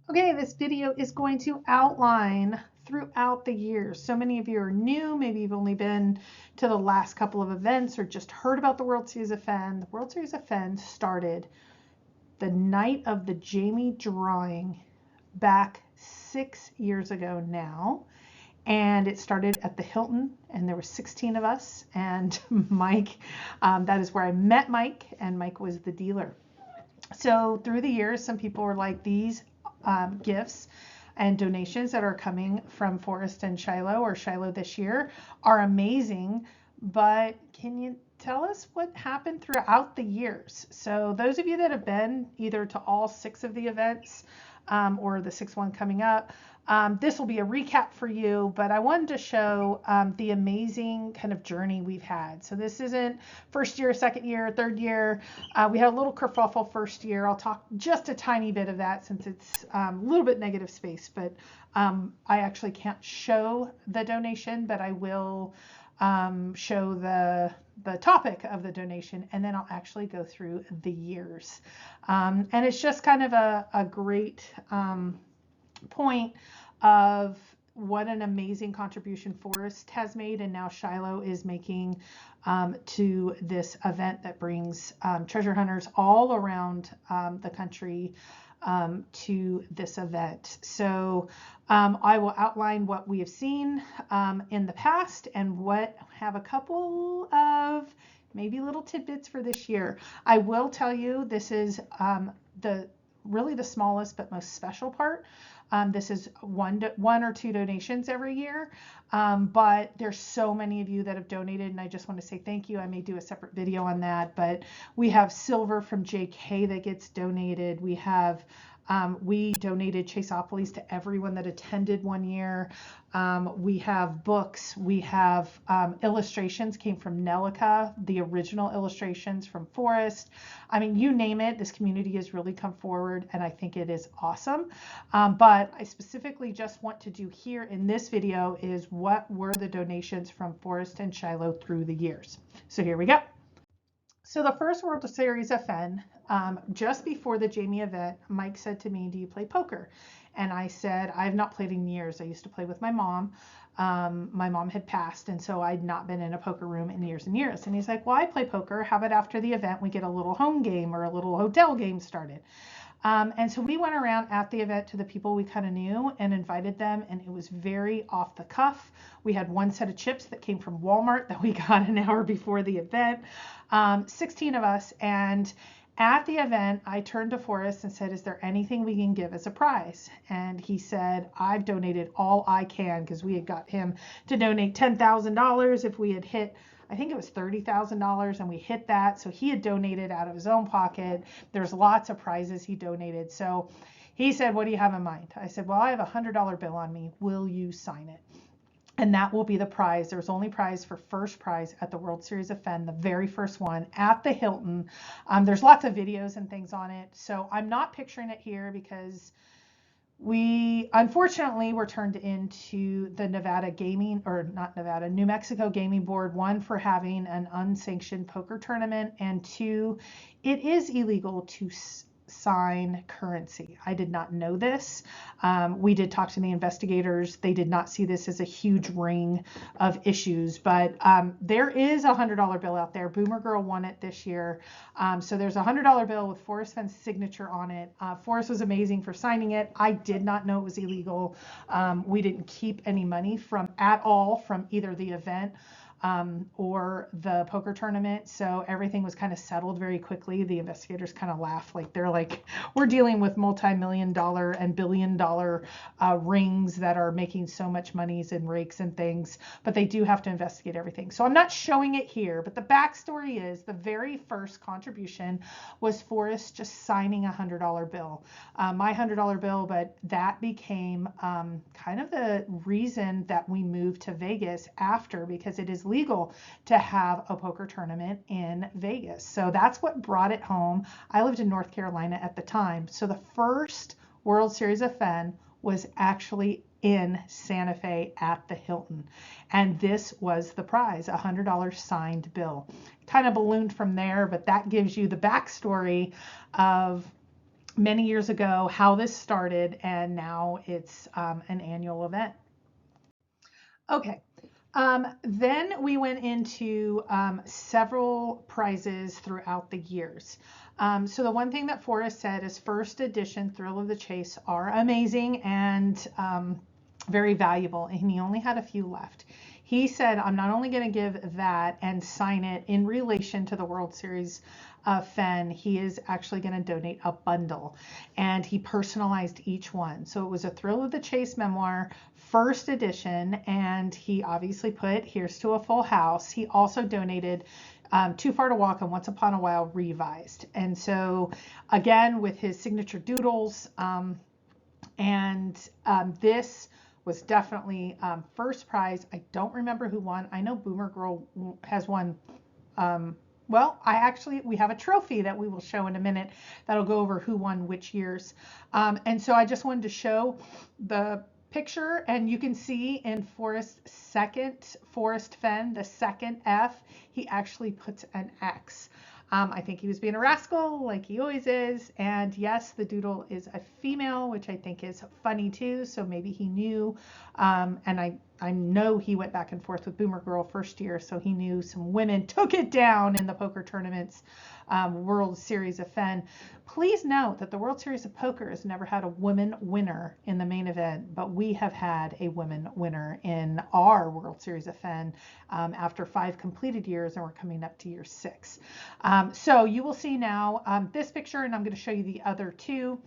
Okay, this video is going to outline throughout the years. So many of you are new, maybe you've only been to the last couple of events or just heard about the World Series of Fen. The World Series of Fen started the night of the Jamie drawing back 6 years ago now. And it started at the Hilton, and there were 16 of us, and Mike, that is where I met Mike, and Mike was the dealer. So through the years, some people were like, these gifts and donations that are coming from Forrest and Shiloh, or Shiloh this year, are amazing, but can you tell us what happened throughout the years? So those of you that have been either to all 6 of the events or the 6th one coming up, this will be a recap for you, but I wanted to show the amazing kind of journey we've had. So this isn't first year, second year, third year. We had a little kerfuffle first year. I'll talk just a tiny bit of that since it's a little bit negative space, but I actually can't show the donation, but I will show the topic of the donation, and then I'll actually go through the years. And it's just kind of a great point of what an amazing contribution Forrest has made, and now Shiloh is making to this event that brings treasure hunters all around the country to this event. So I will outline what we have seen in the past and what have a couple of maybe little tidbits for this year. I will tell you this is really the smallest but most special part. This is one or two donations every year, but there's so many of you that have donated, and I just want to say thank you. I may do a separate video on that, but we have silver from JK that gets donated. We have we donated Chaseopolis to everyone that attended one year. We have books. We have illustrations came from Nelica, the original illustrations from Forrest. I mean, you name it, this community has really come forward, and I think it is awesome. But I specifically just want to do here in this video is what were the donations from Forrest and Shiloh through the years. So here we go. So the first World Series of Fen, just before the Jamie event, Mike said to me, do you play poker? And I said, I have not played in years. I used to play with my mom. My mom had passed, and so I'd not been in a poker room in years and years. And he's like, well, I play poker. How about after the event, we get a little home game or a little hotel game started? And so we went around at the event to the people we kind of knew and invited them, and it was very off the cuff. We had one set of chips that came from Walmart that we got an hour before the event, 16 of us, and at the event, I turned to Forrest and said, is there anything we can give as a prize? And he said, I've donated all I can, because we had got him to donate $10,000 if we had hit, I think it was $30,000, and we hit that. So he had donated out of his own pocket. There's lots of prizes he donated. So he said, what do you have in mind? I said, well, I have a $100 bill on me. Will you sign it? And that will be the prize. There's only prize for first prize at the World Series of Fen, the very first one at the Hilton. There's lots of videos and things on it. So I'm not picturing it here because we unfortunately were turned into the Nevada gaming, or not Nevada, New Mexico gaming board, one for having an unsanctioned poker tournament, and two, it is illegal to sign currency. I did not know this. We did talk to the investigators. They did not see this as a huge ring of issues, but there is a $100 bill out there. Boomer Girl won it this year. So there's a $100 bill with Forrest Fen's signature on it. Forrest was amazing for signing it. I did not know it was illegal. We didn't keep any money at all from either the event or the poker tournament. So everything was kind of settled very quickly. The investigators kind of laugh, like they're like, we're dealing with multi-million-dollar and billion-dollar rings that are making so much monies and rakes and things, but they do have to investigate everything. So I'm not showing it here, but the backstory is the very first contribution was Forrest just signing a $100 bill, my $100 bill, but that became kind of the reason that we moved to Vegas after, because it is legal to have a poker tournament in Vegas. So that's what brought it home. I lived in North Carolina at the time. So the first World Series of Fen was actually in Santa Fe at the Hilton. And this was the prize, a $100 signed bill. Kind of ballooned from there, but that gives you the backstory of many years ago, how this started, and now it's an annual event. Okay. Then we went into several prizes throughout the years. So the one thing that Forrest said is first edition Thrill of the Chase are amazing and very valuable, and he only had a few left. He said, I'm not only going to give that and sign it in relation to the World Series of Fen, he is actually going to donate a bundle, and he personalized each one. So it was a Thrill of the Chase memoir, first edition, and he obviously put Here's to a Full House. He also donated Too Far to Walk and Once Upon a While revised. And so again, with his signature doodles, this was definitely first prize. I don't remember who won. I know Boomer Girl has won. Well, we have a trophy that we will show in a minute that'll go over who won which years. And so I just wanted to show the picture, and you can see in Forrest's second Forrest Fen, the second F, he actually puts an X. I think he was being a rascal like he always is. And yes, the doodle is a female, which I think is funny too. So maybe he knew. And I know he went back and forth with Boomer Girl first year. So he knew some women took it down in the poker tournaments, World Series of Fen. Please note that the World Series of Poker has never had a woman winner in the main event, but we have had a woman winner in our World Series of Fen after 5 completed years, and we're coming up to year 6. So you will see now this picture, and I'm going to show you the other two.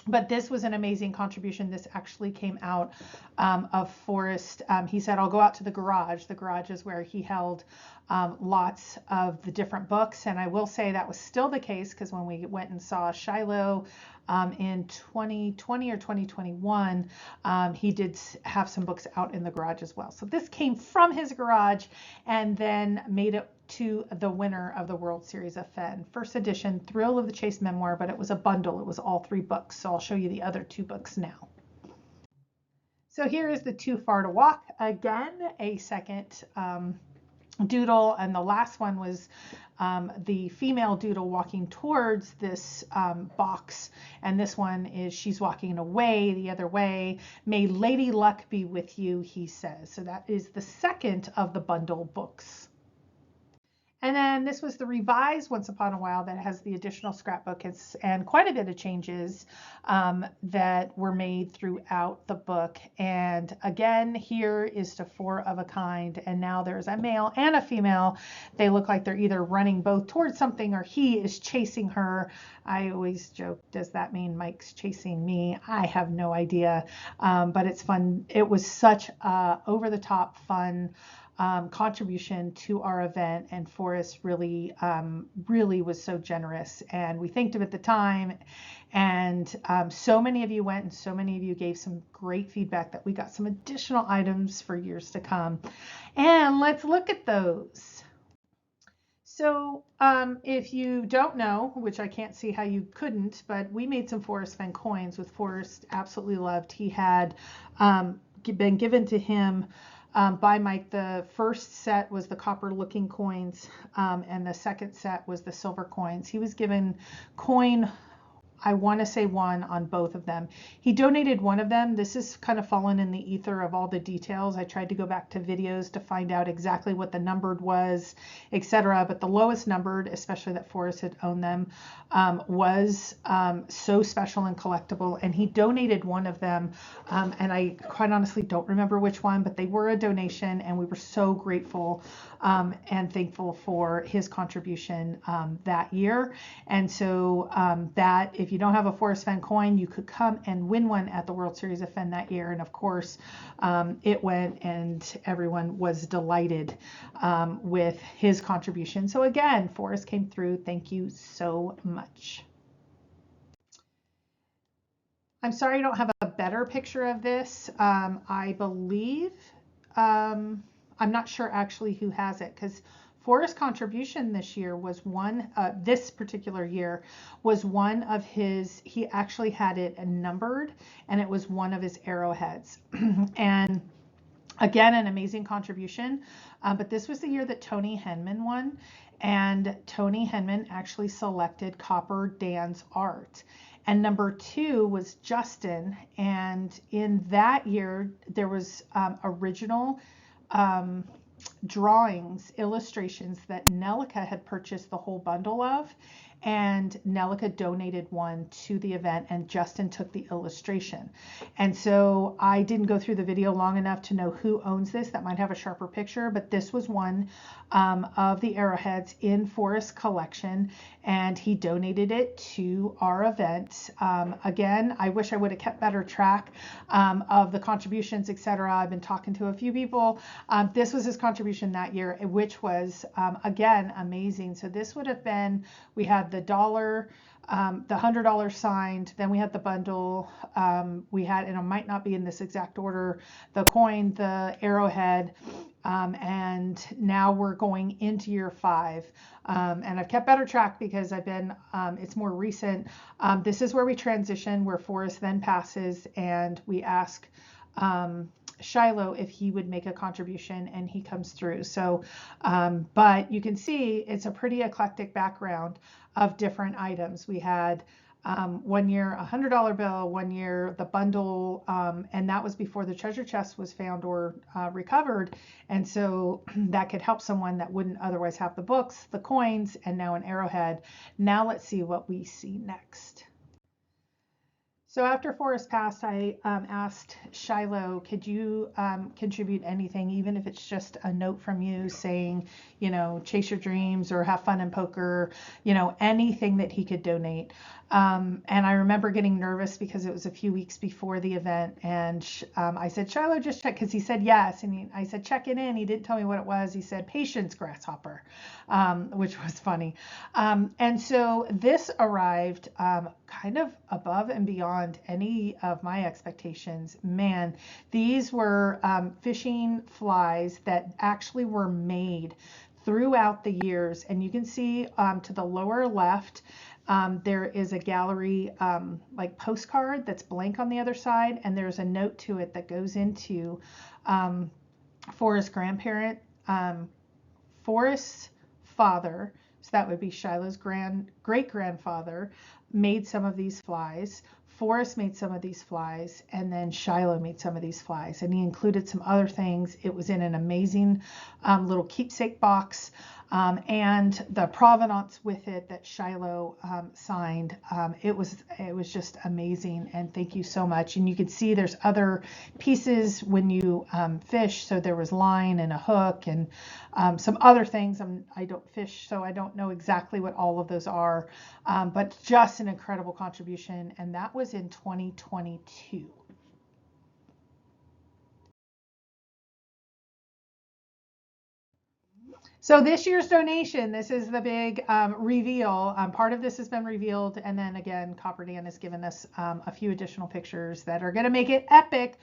But this was an amazing contribution. This actually came out of Forrest. He said, I'll go out to the garage. The garage is where he held lots of the different books. And I will say that was still the case, because when we went and saw Shiloh in 2020 or 2021, he did have some books out in the garage as well. So this came from his garage and then made it to the winner of the World Series of Fen. First edition Thrill of the Chase memoir, but it was a bundle. It was all 3 books. So I'll show you the other 2 books now. So here is the Too Far to Walk. Again, a second doodle, and the last one was the female doodle walking towards this box, and this one is she's walking away the other way. May Lady Luck be with you, he says. So that is the second of the bundle books. And then this was the revised Once Upon a While that has the additional scrapbook and quite a bit of changes that were made throughout the book. And again, here is to 4 of a kind. And now there's a male and a female. They look like they're either running both towards something or he is chasing her. I always joke, does that mean Mike's chasing me? I have no idea. But it's fun. It was such a over-the-top fun contribution to our event, and Forrest really was so generous, and we thanked him at the time, and so many of you went and so many of you gave some great feedback that we got some additional items for years to come, and let's look at those. So if you don't know, which I can't see how you couldn't, but we made some Forrest Fen coins with Forrest absolutely loved. He had been given to him by Mike. The first set was the copper looking coins, and the second set was the silver coins. He was given coin, I want to say 1 on both of them. He donated one of them. This is kind of fallen in the ether of all the details. I tried to go back to videos to find out exactly what the numbered was, etc. But the lowest numbered, especially that Forrest had owned them, was so special and collectible. And he donated one of them. And I quite honestly don't remember which one, but they were a donation. And we were so grateful and thankful for his contribution that year. And so that, if you don't have a Forrest Fen coin, you could come and win one at the World Series of Fen that year. And of course, it went, and everyone was delighted with his contribution. So again, Forrest came through. Thank you so much. I'm sorry I don't have a better picture of this. I believe, I'm not sure actually who has it, because Forrest's contribution this year was this particular year was one of his, he actually had it numbered, and it was one of his arrowheads. And again, an amazing contribution. But this was the year that Tony Henman won, and Tony Henman actually selected Copper Dan's art. And number 2 was Justin. And in that year, there was original drawings, illustrations that Nelica had purchased the whole bundle of, and Nelica donated one to the event, and Justin took the illustration. And so I didn't go through the video long enough to know who owns this. That might have a sharper picture, but this was one of the Arrowheads in Forrest's collection, and he donated it to our event. Again, I wish I would have kept better track of the contributions, etc. I've been talking to a few people. This was his contribution that year, which was again amazing. So this would have been, we had the dollar, the $100 signed, then we had the bundle, we had, and it might not be in this exact order, the coin, the Arrowhead, and now we're going into year 5. And I've kept better track because I've been, it's more recent. This is where we transition, where Forrest then passes, and we ask Shiloh if he would make a contribution, and he comes through. So, but you can see it's a pretty eclectic background of different items. We had one year a $100 bill, one year the bundle, and that was before the treasure chest was found or recovered. And so that could help someone that wouldn't otherwise have the books, the coins, and now an Arrowhead. Now let's see what we see next. So after Forrest passed, I asked Shiloh, could you contribute anything, even if it's just a note from you saying, you know, chase your dreams or have fun in poker, you know, anything that he could donate. And I remember getting nervous because it was a few weeks before the event, and I said, Shiloh, just check, because he said yes, and I said, check it in. He didn't tell me what it was. He said, patience, grasshopper, which was funny. And so this arrived kind of above and beyond any of my expectations. Man, these were fishing flies that actually were made throughout the years, and you can see to the lower left, there is a gallery like postcard that's blank on the other side, and there's a note to it that goes into Forrest's grandparent, Forrest's father, so that would be Shiloh's great-grandfather, made some of these flies. Forrest made some of these flies, and then Shiloh made some of these flies, and he included some other things. It was in an amazing little keepsake box, and the provenance with it that Shiloh signed. It was just amazing, and thank you so much. And you can see there's other pieces when you fish. So there was line and a hook and some other things. I don't fish, so I don't know exactly what all of those are, but just an incredible contribution, and that was in 2022. So this year's donation, this is the big reveal. Part of this has been revealed, and then again, Copper Dan has given us a few additional pictures that are going to make it epic.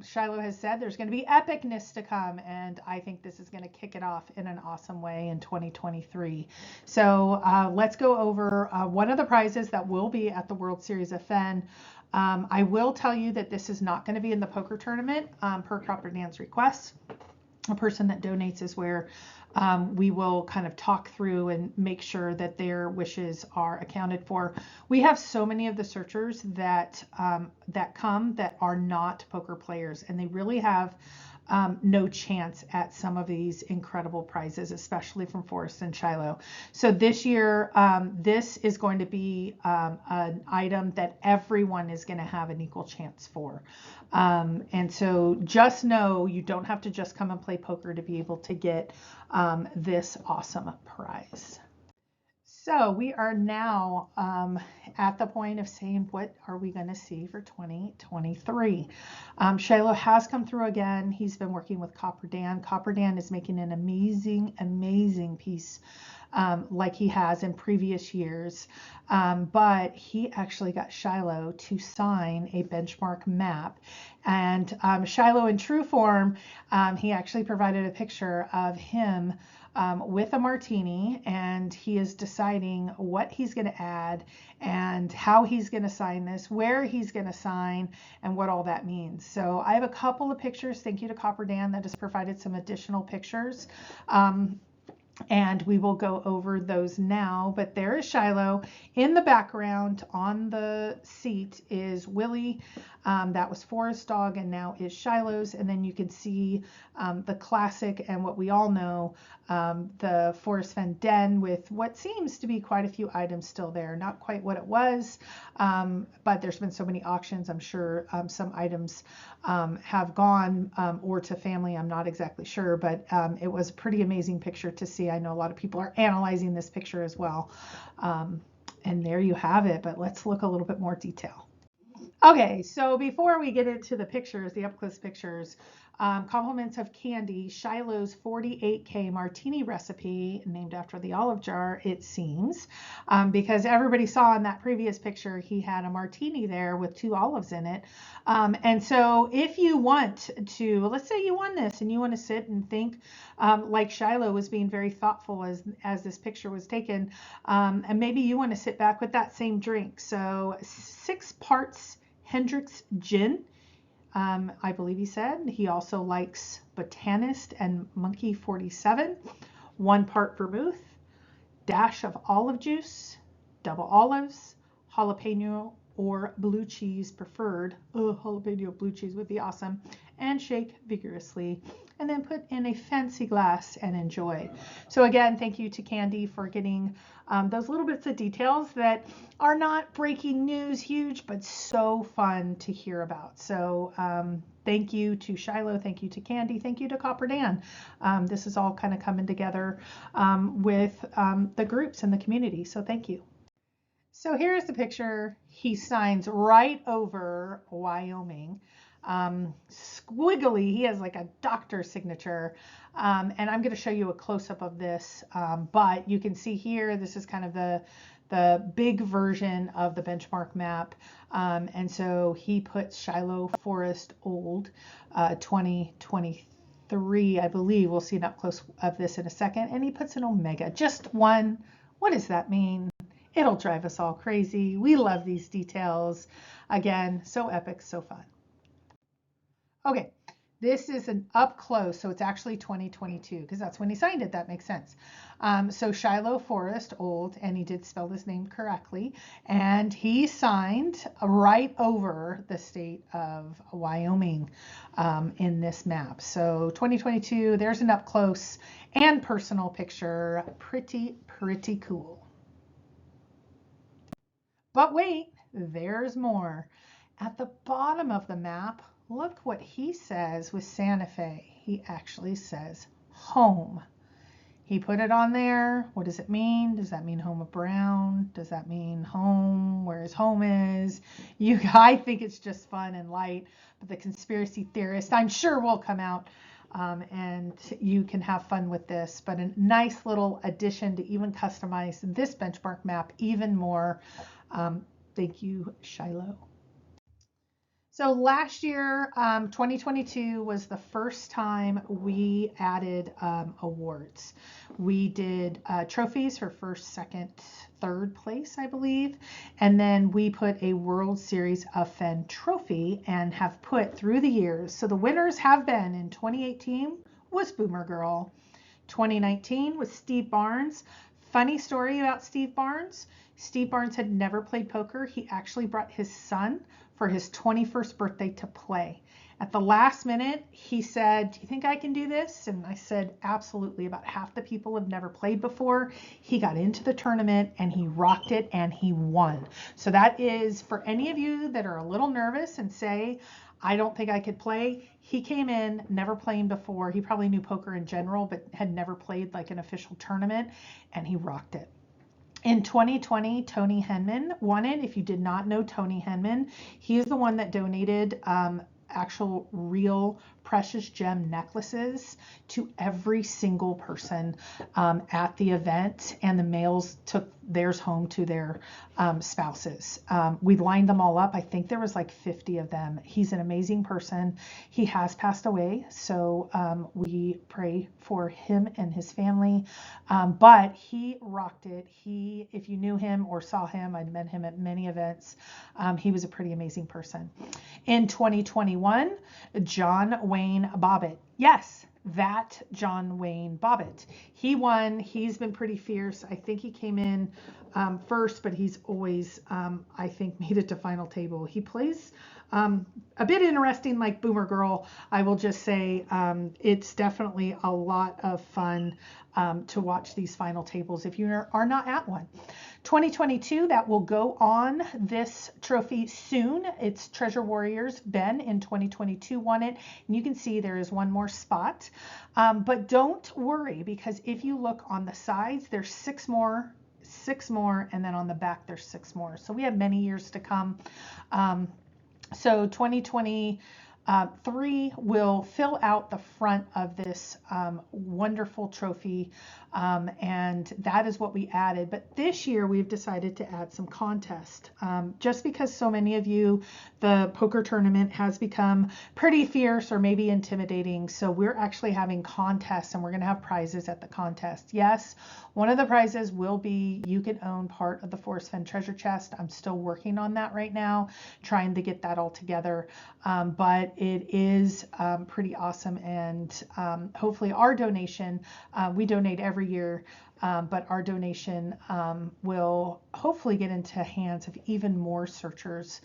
Shiloh has said there's going to be epicness to come, and I think this is going to kick it off in an awesome way in 2023. So let's go over one of the prizes that will be at the World Series of Fen. I will tell you that this is not going to be in the poker tournament per Copper Dan's request. A person that donates is where we will kind of talk through and make sure that their wishes are accounted for. We have so many of the searchers that come that are not poker players, and they really have no chance at some of these incredible prizes, especially from Forrest and Shiloh. So this year, this is going to be an item that everyone is going to have an equal chance for. And so just know you don't have to just come and play poker to be able to get this awesome prize. So we are now at the point of saying, what are we going to see for 2023? Shiloh has come through again. He's been working with Copper Dan. Copper Dan is making an amazing, amazing piece like he has in previous years. But he actually got Shiloh to sign a benchmark map. And Shiloh, in true form, he actually provided a picture of him with a martini, and he is deciding what he's going to add and how he's going to sign this, where he's going to sign, and what all that means. So I have a couple of pictures. Thank you to Copper Dan that has provided some additional pictures. And we will go over those now, but there is Shiloh. In the background on the seat is Willie. That was Forrest's dog and now is Shiloh's. And then you can see the classic and what we all know, the Forrest Fen den with what seems to be quite a few items still there. Not quite what it was, but there's been so many auctions. I'm sure some items have gone or to family. I'm not exactly sure, but it was a pretty amazing picture to see. I know a lot of people are analyzing this picture as well. And there you have it, but let's look a little bit more detail. Okay, so before we get into the pictures, the up-close pictures, compliments of Candy, Shiloh's 48K Martini recipe, named after the olive jar, it seems, because everybody saw in that previous picture he had a martini there with 2 olives in it. And so if you want to, let's say you won this and you want to sit and think like Shiloh was being very thoughtful as this picture was taken, and maybe you want to sit back with that same drink. So 6 parts Hendrick's gin. I believe he said he also likes Botanist and Monkey 47, 1 part vermouth, dash of olive juice, double olives, jalapeno or blue cheese preferred. Oh, jalapeno blue cheese would be awesome. And shake vigorously. And then put in a fancy glass and enjoy. So again, thank you to Candy for getting those little bits of details that are not breaking news huge, but so fun to hear about. So thank you to Shiloh, thank you to Candy, thank you to Copper Dan. This is all kind of coming together with the groups and the community. So thank you. So here's the picture. He signs right over Wyoming. Squiggly, he has like a doctor's signature. And I'm going to show you a close-up of this. But you can see here, this is kind of the big version of the benchmark map. And so he puts Shiloh Forest Old 2023, I believe. We'll see an up close of this in a second. And he puts an Omega, just one. What does that mean? It'll drive us all crazy. We love these details. Again, so epic, so fun. Okay, this is an up close, so it's actually 2022 because that's when he signed it. That makes sense. So Shiloh Forest Old, and he did spell his name correctly, and he signed right over the state of Wyoming in this map. So 2022, there's an up close and personal picture. Pretty cool. But wait, there's more. At the bottom of the map, look what he says with Santa Fe. He actually says home. He put it on there. What does it mean? Does that mean home of Brown? Does that mean home where his home is? I think it's just fun and light, but the conspiracy theorist, I'm sure, will come out and you can have fun with this. But a nice little addition to even customize this benchmark map even more. Thank you, Shiloh. So last year, 2022 was the first time we added awards. We did trophies for first, second, third place, I believe. And then we put a World Series of Fen trophy and have put through the years. So the winners have been in 2018 was Boomer Girl. 2019 was Steve Barnes. Funny story about Steve Barnes. Steve Barnes had never played poker. He actually brought his son for his 21st birthday to play. At the last minute, he said, "Do you think I can do this?" And I said, "Absolutely." About half the people have never played before. He got into the tournament and he rocked it and he won. So that is for any of you that are a little nervous and say, "I don't think I could play." He came in, never playing before. He probably knew poker in general, but had never played like an official tournament, and he rocked it. In 2020, Tony Henman won it. If you did not know Tony Henman, he is the one that donated actual real precious gem necklaces to every single person at the event, and the males took theirs home to their spouses. We lined them all up. I think there was like 50 of them. He's an amazing person. He has passed away, so we pray for him and his family. But he rocked it. If you knew him or saw him, I'd met him at many events. He was a pretty amazing person. In 2021, John Wayne Bobbitt. Yes, that John Wayne Bobbitt. He won. He's been pretty fierce. I think he came in first, but he's always, I think, made it to final table. He plays a bit interesting, like Boomer Girl. I will just say it's definitely a lot of fun to watch these final tables if you are not at one. 2022, that will go on this trophy soon. It's Treasure Warriors. Ben in 2022 won it. And you can see there is one more spot. But don't worry, because if you look on the sides, there's six more, and then on the back, there's 6 more. So we have many years to come. So 2023 will fill out the front of this wonderful trophy, and that is what we added. But this year we've decided to add some contest, just because so many of you, the poker tournament has become pretty fierce or maybe intimidating. So we're actually having contests, and we're going to have prizes at the contest. Yes, one of the prizes will be you can own part of the Forrest Fenn treasure chest. I'm still working on that right now, trying to get that all together. But it is pretty awesome, and hopefully our donation, we donate every year, but our donation will hopefully get into hands of even more searchers,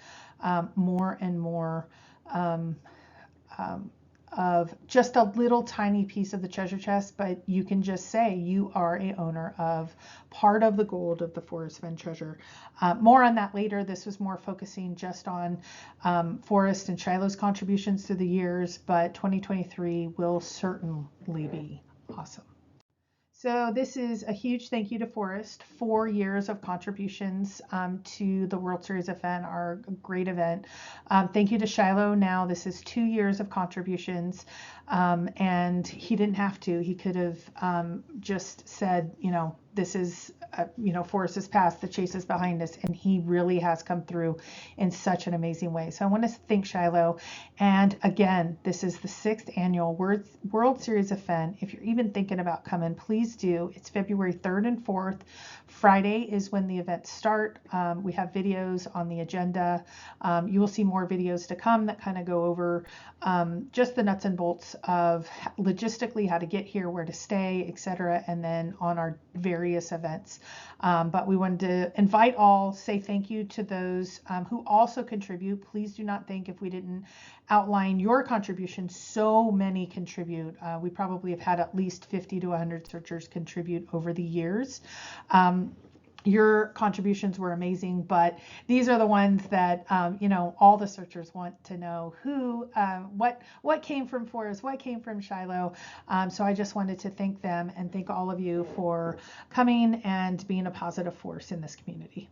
more and more of just a little tiny piece of the treasure chest, but you can just say you are a owner of part of the gold of the Forrest Fenn treasure. More on that later. This was more focusing just on Forrest and Shiloh's contributions through the years, but 2023 will certainly be awesome. So this is a huge thank you to Forrest. 4 years of contributions to the World Series of Fenn, our great event. Thank you to Shiloh. Now this is 2 years of contributions, and he didn't have to. He could have just said, this is, Forrest has passed, the chase is behind us, and he really has come through in such an amazing way. So I want to thank Shiloh. And again, this is the 6th annual World Series of Fenn. If you're even thinking about coming, please do. It's February 3rd and 4th. Friday is when the events start. We have videos on the agenda. You will see more videos to come that kind of go over just the nuts and bolts of logistically how to get here, where to stay, etc., and then on our various events. But we wanted to invite all, say thank you to those who also contribute. Please do not think if we didn't outline your contribution. So many contribute. We probably have had at least 50 to 100 searchers contribute over the years. Your contributions were amazing, but these are the ones that all the searchers want to know who, what came from Forrest, what came from Shiloh. So I just wanted to thank them and thank all of you for coming and being a positive force in this community.